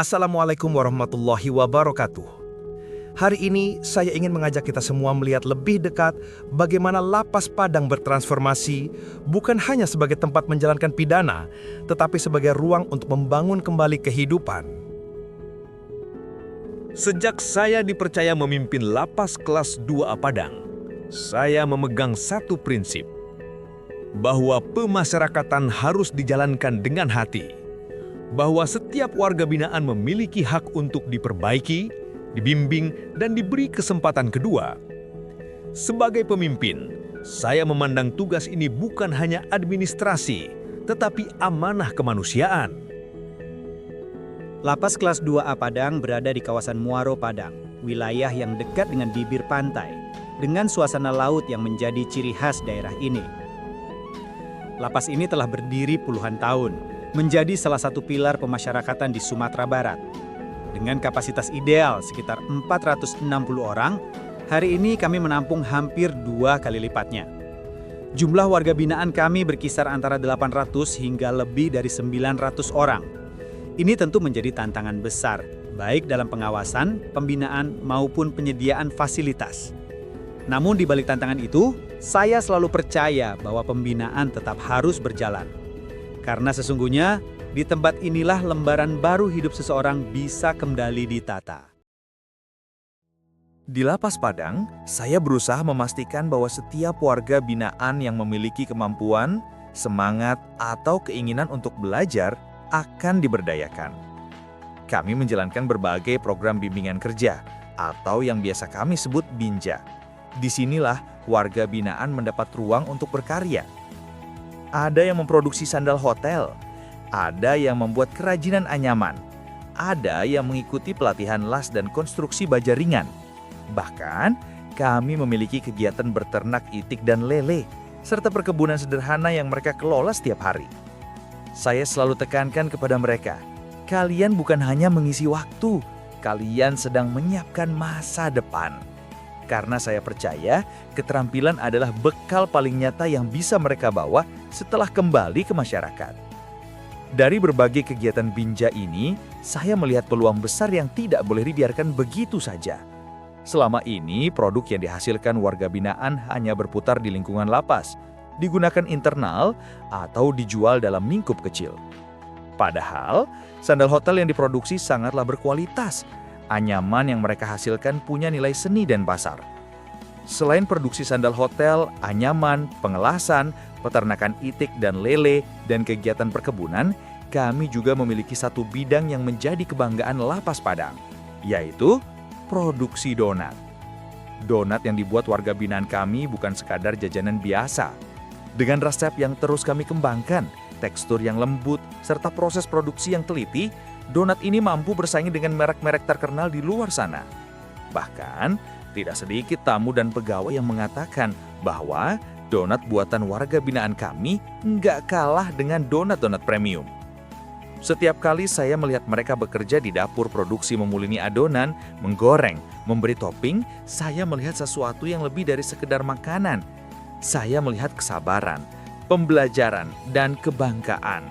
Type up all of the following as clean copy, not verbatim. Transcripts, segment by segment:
Assalamualaikum warahmatullahi wabarakatuh. Hari ini saya ingin mengajak kita semua melihat lebih dekat bagaimana Lapas Padang bertransformasi bukan hanya sebagai tempat menjalankan pidana, tetapi sebagai ruang untuk membangun kembali kehidupan. Sejak saya dipercaya memimpin Lapas Kelas 2A Padang, saya memegang satu prinsip, bahwa pemasyarakatan harus dijalankan dengan hati, bahwa setiap warga binaan memiliki hak untuk diperbaiki, dibimbing, dan diberi kesempatan kedua. Sebagai pemimpin, saya memandang tugas ini bukan hanya administrasi, tetapi amanah kemanusiaan. Lapas Kelas 2A Padang berada di kawasan Muaro Padang, wilayah yang dekat dengan bibir pantai, dengan suasana laut yang menjadi ciri khas daerah ini. Lapas ini telah berdiri puluhan tahun, menjadi salah satu pilar pemasyarakatan di Sumatera Barat. Dengan kapasitas ideal sekitar 460 orang, hari ini kami menampung hampir 2 kali lipatnya. Jumlah warga binaan kami berkisar antara 800 hingga lebih dari 900 orang. Ini tentu menjadi tantangan besar, baik dalam pengawasan, pembinaan, maupun penyediaan fasilitas. Namun di balik tantangan itu, saya selalu percaya bahwa pembinaan tetap harus berjalan. Karena sesungguhnya, di tempat inilah lembaran baru hidup seseorang bisa kembali ditata. Di Lapas Padang, saya berusaha memastikan bahwa setiap warga binaan yang memiliki kemampuan, semangat, atau keinginan untuk belajar akan diberdayakan. Kami menjalankan berbagai program bimbingan kerja, atau yang biasa kami sebut BINJA. Disinilah warga binaan mendapat ruang untuk berkarya. Ada yang memproduksi sandal hotel, ada yang membuat kerajinan anyaman, ada yang mengikuti pelatihan las dan konstruksi baja ringan. Bahkan, kami memiliki kegiatan berternak itik dan lele, serta perkebunan sederhana yang mereka kelola setiap hari. Saya selalu tekankan kepada mereka, kalian bukan hanya mengisi waktu, kalian sedang menyiapkan masa depan. Karena saya percaya, keterampilan adalah bekal paling nyata yang bisa mereka bawa setelah kembali ke masyarakat. Dari berbagai kegiatan BINJA ini, saya melihat peluang besar yang tidak boleh dibiarkan begitu saja. Selama ini, produk yang dihasilkan warga binaan hanya berputar di lingkungan lapas, digunakan internal, atau dijual dalam lingkup kecil. Padahal, sandal hotel yang diproduksi sangatlah berkualitas. Anyaman yang mereka hasilkan punya nilai seni dan pasar. Selain produksi sandal hotel, anyaman, pengelasan, peternakan itik dan lele, dan kegiatan perkebunan, kami juga memiliki satu bidang yang menjadi kebanggaan Lapas Padang, yaitu produksi donat. Donat yang dibuat warga binaan kami bukan sekadar jajanan biasa. Dengan resep yang terus kami kembangkan, tekstur yang lembut, serta proses produksi yang teliti, donat ini mampu bersaing dengan merek-merek terkenal di luar sana. Bahkan, tidak sedikit tamu dan pegawai yang mengatakan bahwa donat buatan warga binaan kami nggak kalah dengan donat-donat premium. Setiap kali saya melihat mereka bekerja di dapur produksi memulini adonan, menggoreng, memberi topping, saya melihat sesuatu yang lebih dari sekedar makanan. Saya melihat kesabaran, pembelajaran, dan kebanggaan.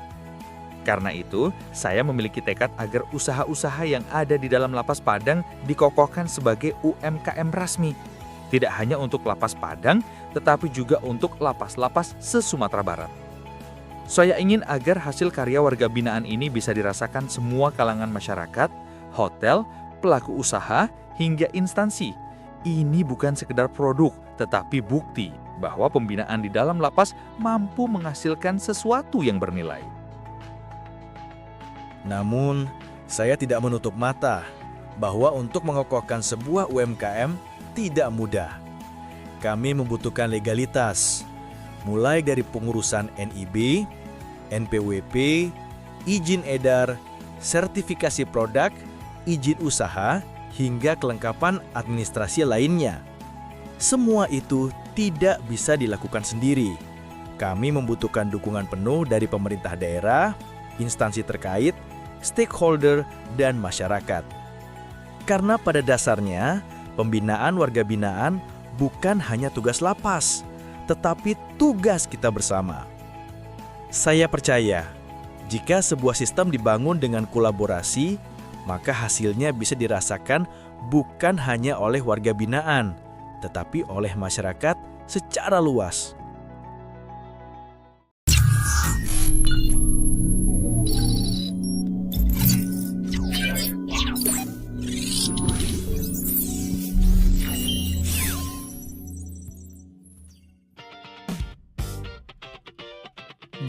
Karena itu, saya memiliki tekad agar usaha-usaha yang ada di dalam Lapas Padang dikokohkan sebagai UMKM rasmi. Tidak hanya untuk Lapas Padang, tetapi juga untuk lapas-lapas se-Sumatera Barat. Saya ingin agar hasil karya warga binaan ini bisa dirasakan semua kalangan masyarakat, hotel, pelaku usaha, hingga instansi. Ini bukan sekedar produk, tetapi bukti bahwa pembinaan di dalam lapas mampu menghasilkan sesuatu yang bernilai. Namun, saya tidak menutup mata bahwa untuk mengokohkan sebuah UMKM tidak mudah. Kami membutuhkan legalitas, mulai dari pengurusan NIB, NPWP, izin edar, sertifikasi produk, izin usaha, hingga kelengkapan administrasi lainnya. Semua itu tidak bisa dilakukan sendiri. Kami membutuhkan dukungan penuh dari pemerintah daerah, instansi terkait, stakeholder, dan masyarakat. Karena pada dasarnya, pembinaan warga binaan bukan hanya tugas lapas, tetapi tugas kita bersama. Saya percaya, jika sebuah sistem dibangun dengan kolaborasi, maka hasilnya bisa dirasakan bukan hanya oleh warga binaan, tetapi oleh masyarakat secara luas.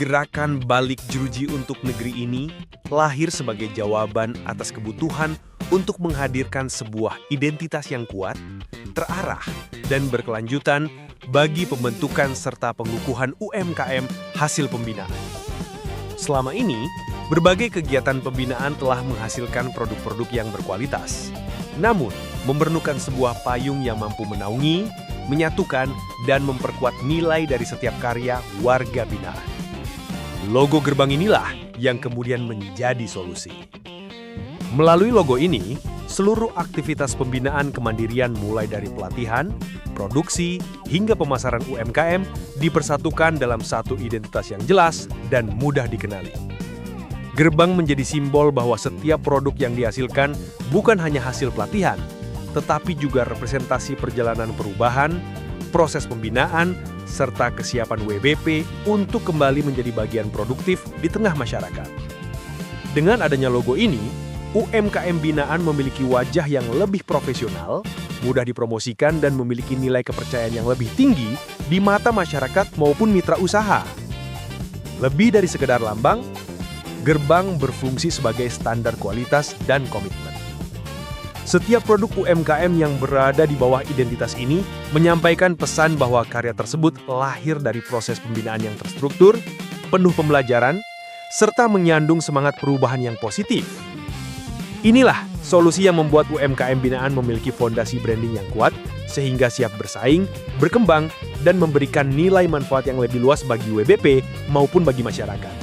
Gerakan balik jeruji untuk negeri ini lahir sebagai jawaban atas kebutuhan untuk menghadirkan sebuah identitas yang kuat, terarah, dan berkelanjutan bagi pembentukan serta pengukuhan UMKM hasil pembinaan. Selama ini, berbagai kegiatan pembinaan telah menghasilkan produk-produk yang berkualitas. Namun, memerlukan sebuah payung yang mampu menaungi, menyatukan, dan memperkuat nilai dari setiap karya warga binaan. Logo gerbang inilah yang kemudian menjadi solusi. Melalui logo ini, seluruh aktivitas pembinaan kemandirian mulai dari pelatihan, produksi, hingga pemasaran UMKM dipersatukan dalam satu identitas yang jelas dan mudah dikenali. Gerbang menjadi simbol bahwa setiap produk yang dihasilkan bukan hanya hasil pelatihan, tetapi juga representasi perjalanan perubahan, proses pembinaan, serta kesiapan WBP untuk kembali menjadi bagian produktif di tengah masyarakat. Dengan adanya logo ini, UMKM binaan memiliki wajah yang lebih profesional, mudah dipromosikan dan memiliki nilai kepercayaan yang lebih tinggi di mata masyarakat maupun mitra usaha. Lebih dari sekedar lambang, gerbang berfungsi sebagai standar kualitas dan komitmen. Setiap produk UMKM yang berada di bawah identitas ini menyampaikan pesan bahwa karya tersebut lahir dari proses pembinaan yang terstruktur, penuh pembelajaran, serta menyandung semangat perubahan yang positif. Inilah solusi yang membuat UMKM binaan memiliki fondasi branding yang kuat, sehingga siap bersaing, berkembang, dan memberikan nilai manfaat yang lebih luas bagi WBP maupun bagi masyarakat.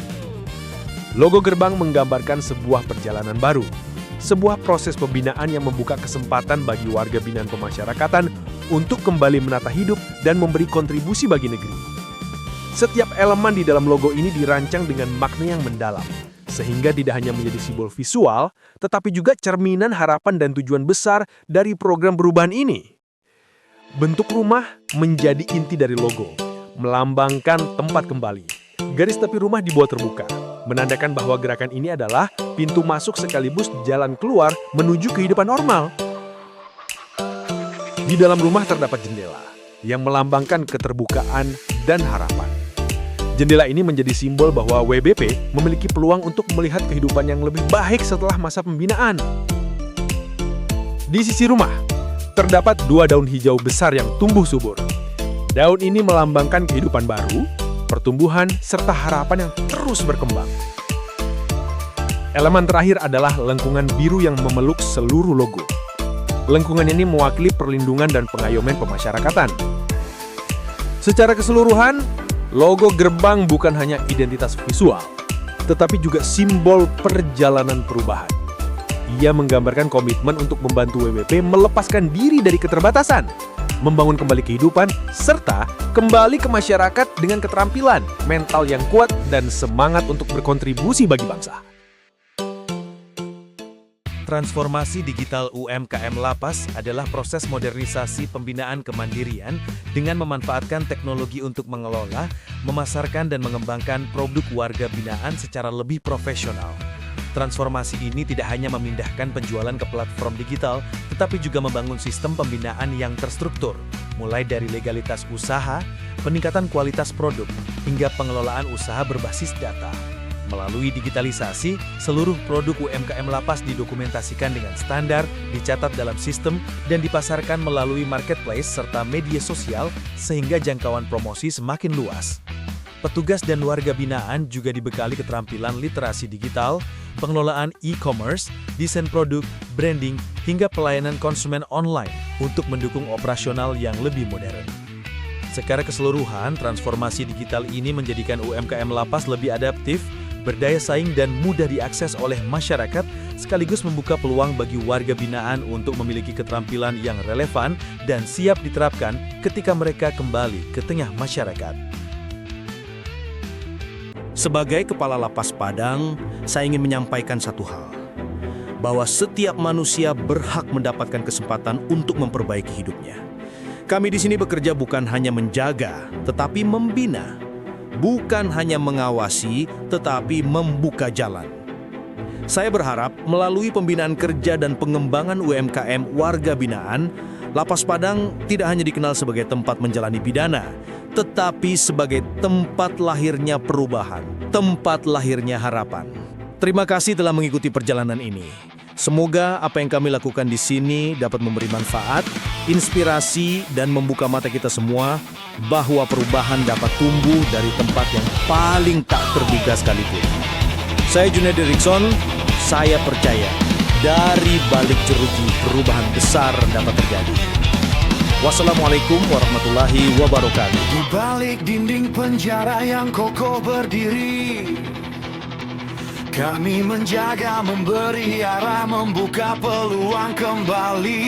Logo gerbang menggambarkan sebuah perjalanan baru, sebuah proses pembinaan yang membuka kesempatan bagi warga binaan pemasyarakatan untuk kembali menata hidup dan memberi kontribusi bagi negeri. Setiap elemen di dalam logo ini dirancang dengan makna yang mendalam, sehingga tidak hanya menjadi simbol visual, tetapi juga cerminan harapan dan tujuan besar dari program perubahan ini. Bentuk rumah menjadi inti dari logo, melambangkan tempat kembali. Garis tepi rumah dibuat terbuka, menandakan bahwa gerakan ini adalah pintu masuk sekaligus jalan keluar menuju kehidupan normal. Di dalam rumah terdapat jendela yang melambangkan keterbukaan dan harapan. Jendela ini menjadi simbol bahwa WBP memiliki peluang untuk melihat kehidupan yang lebih baik setelah masa pembinaan. Di sisi rumah, terdapat 2 daun hijau besar yang tumbuh subur. Daun ini melambangkan kehidupan baru, pertumbuhan, serta harapan yang terus berkembang. Elemen terakhir adalah lengkungan biru yang memeluk seluruh logo. Lengkungan ini mewakili perlindungan dan pengayoman pemasyarakatan. Secara keseluruhan, logo gerbang bukan hanya identitas visual, tetapi juga simbol perjalanan perubahan. Ia menggambarkan komitmen untuk membantu WBP melepaskan diri dari keterbatasan, membangun kembali kehidupan, serta kembali ke masyarakat dengan keterampilan, mental yang kuat, dan semangat untuk berkontribusi bagi bangsa. Transformasi digital UMKM Lapas adalah proses modernisasi pembinaan kemandirian dengan memanfaatkan teknologi untuk mengelola, memasarkan, dan mengembangkan produk warga binaan secara lebih profesional. Transformasi ini tidak hanya memindahkan penjualan ke platform digital, tetapi juga membangun sistem pembinaan yang terstruktur, mulai dari legalitas usaha, peningkatan kualitas produk, hingga pengelolaan usaha berbasis data. Melalui digitalisasi, seluruh produk UMKM Lapas didokumentasikan dengan standar, dicatat dalam sistem, dan dipasarkan melalui marketplace serta media sosial sehingga jangkauan promosi semakin luas. Petugas dan warga binaan juga dibekali keterampilan literasi digital, pengelolaan e-commerce, desain produk, branding, hingga pelayanan konsumen online untuk mendukung operasional yang lebih modern. Secara keseluruhan, transformasi digital ini menjadikan UMKM Lapas lebih adaptif, berdaya saing, dan mudah diakses oleh masyarakat, sekaligus membuka peluang bagi warga binaan untuk memiliki keterampilan yang relevan dan siap diterapkan ketika mereka kembali ke tengah masyarakat. Sebagai Kepala Lapas Padang, saya ingin menyampaikan satu hal. bahwa setiap manusia berhak mendapatkan kesempatan untuk memperbaiki hidupnya. Kami di sini bekerja bukan hanya menjaga, tetapi membina. Bukan hanya mengawasi, tetapi membuka jalan. Saya berharap melalui pembinaan kerja dan pengembangan UMKM warga binaan, Lapas Padang tidak hanya dikenal sebagai tempat menjalani pidana, tetapi sebagai tempat lahirnya perubahan, tempat lahirnya harapan. Terima kasih telah mengikuti perjalanan ini. Semoga apa yang kami lakukan di sini dapat memberi manfaat, inspirasi, dan membuka mata kita semua bahwa perubahan dapat tumbuh dari tempat yang paling tak terduga sekalipun. Saya Junaidi Rickson, saya percaya dari balik jeruji perubahan besar dapat terjadi. Wassalamualaikum warahmatullahi wabarakatuh. Di balik dinding penjara yang kokoh berdiri, kami menjaga, memberi arah, membuka peluang kembali.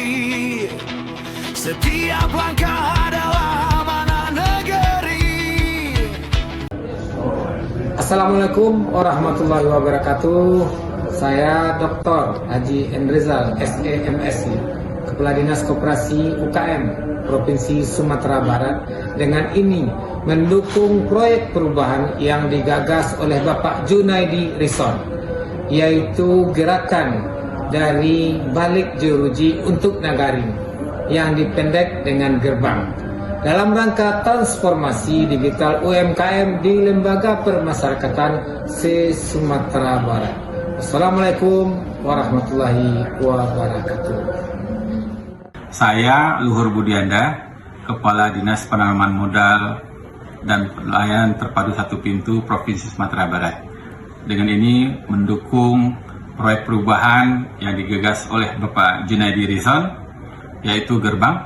Setiap langkah adalah amanah negeri. Assalamualaikum warahmatullahi wabarakatuh. Saya Dr. Haji Endrizal, SEMSI, Kepala Dinas Koperasi UKM Provinsi Sumatera Barat, dengan ini mendukung proyek perubahan yang digagas oleh Bapak Junaidi Rison, yaitu gerakan dari balik jeruji untuk Nagari yang dipendek dengan gerbang, dalam rangka transformasi digital UMKM di lembaga permasyarakatan se-Sumatera Barat. Assalamualaikum warahmatullahi wabarakatuh. Saya Luhur Budianda, Kepala Dinas Penanaman Modal dan Pelayanan Terpadu Satu Pintu Provinsi Sumatera Barat. Dengan ini mendukung proyek perubahan yang digagas oleh Bapak Junaidi Rison, yaitu gerbang,